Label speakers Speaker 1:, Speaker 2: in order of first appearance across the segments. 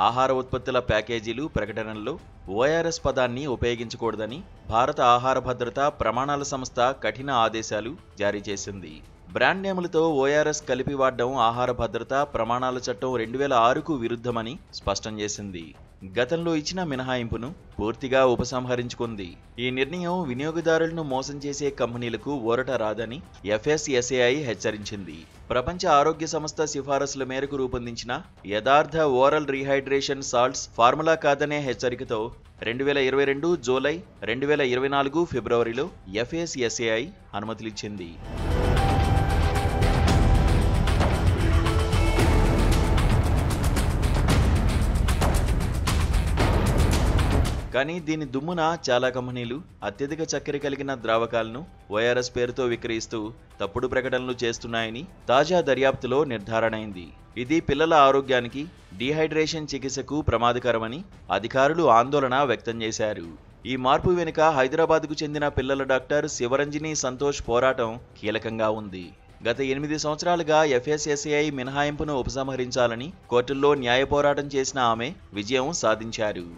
Speaker 1: ఆహార ఉత్పత్తుల ప్యాకేజీలు ప్రకటనల్లో ఓఆర్ఎస్ పదాన్ని ఉపయోగించకూడదని భారత ఆహార భద్రతా ప్రమాణాల సంస్థ కఠిన ఆదేశాలు జారీ చేసింది. బ్రాండ్ నేములతో ఓఆర్ఎస్ కలిపి వాడడం ఆహార భద్రతా ప్రమాణాల చట్టం 2006కు విరుద్ధమని స్పష్టం చేసింది. గతంలో ఇచ్చిన మినహాయింపును పూర్తిగా ఉపసంహరించుకుంది. ఈ నిర్ణయం వినియోగదారులను మోసం చేసే కంపెనీలకు ఊరట రాదని FSSAI హెచ్చరించింది. ప్రపంచ ఆరోగ్య సంస్థ సిఫారసుల మేరకు రూపొందించిన యథార్థ ఓరల్ రీహైడ్రేషన్ సాల్ట్స్ ఫార్ములా కాదనే హెచ్చరికతో 2022 జూలై 2024 ఫిబ్రవరిలో FSSAI అనుమతులిచ్చింది. కానీ దీని దుమ్మున చాలా కంపెనీలు అత్యధిక చక్కెర కలిగిన ద్రావకాలను ఓఆర్ఎస్ పేరుతో విక్రయిస్తూ తప్పుడు ప్రకటనలు చేస్తున్నాయని తాజా దర్యాప్తులో నిర్ధారణైంది. ఇది పిల్లల ఆరోగ్యానికి, డీహైడ్రేషన్ చికిత్సకు ప్రమాదకరమని అధికారులు ఆందోళన వ్యక్తం చేశారు. ఈ మార్పు వెనుక హైదరాబాద్కు చెందిన పిల్లల డాక్టర్ శివరంజని సంతోష్ పోరాటం కీలకంగా ఉంది. గత 8 సంవత్సరాలుగా FSSAI మినహాయింపును ఉపసంహరించాలని కోర్టుల్లో న్యాయ పోరాటం చేసిన ఆమె విజయం సాధించారు.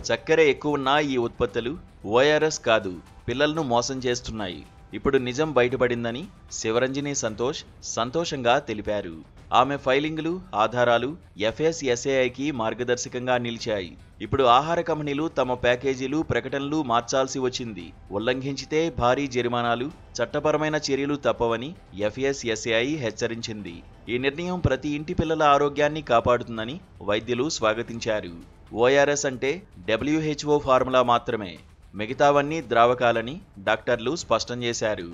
Speaker 1: చక్కెర ఎక్కువున్న ఈ ఉత్పత్తులు ఓఆర్ఎస్ కాదు, పిల్లలను మోసం చేస్తున్నాయి. ఇప్పుడు నిజం బయటపడిందని శివరంజని సంతోష్ సంతోషంగా తెలిపారు. ఆమె ఫైలింగులు, ఆధారాలు FSSAIకి మార్గదర్శకంగా నిలిచాయి. ఇప్పుడు ఆహార కంపెనీలు తమ ప్యాకేజీలు, ప్రకటనలు మార్చాల్సి వచ్చింది. ఉల్లంఘించితే భారీ జరిమానాలు, చట్టపరమైన చర్యలు తప్పవని FSSAI హెచ్చరించింది. ఈ నిర్ణయం ప్రతి ఇంటి పిల్లల ఆరోగ్యాన్ని కాపాడుతుందని వైద్యులు స్వాగతించారు. ఓఆర్ఎస్ అంటే WHO ఫార్ములా మాత్రమే, మిగతావన్నీ ద్రావకాలని డాక్టర్లు స్పష్టం చేశారు.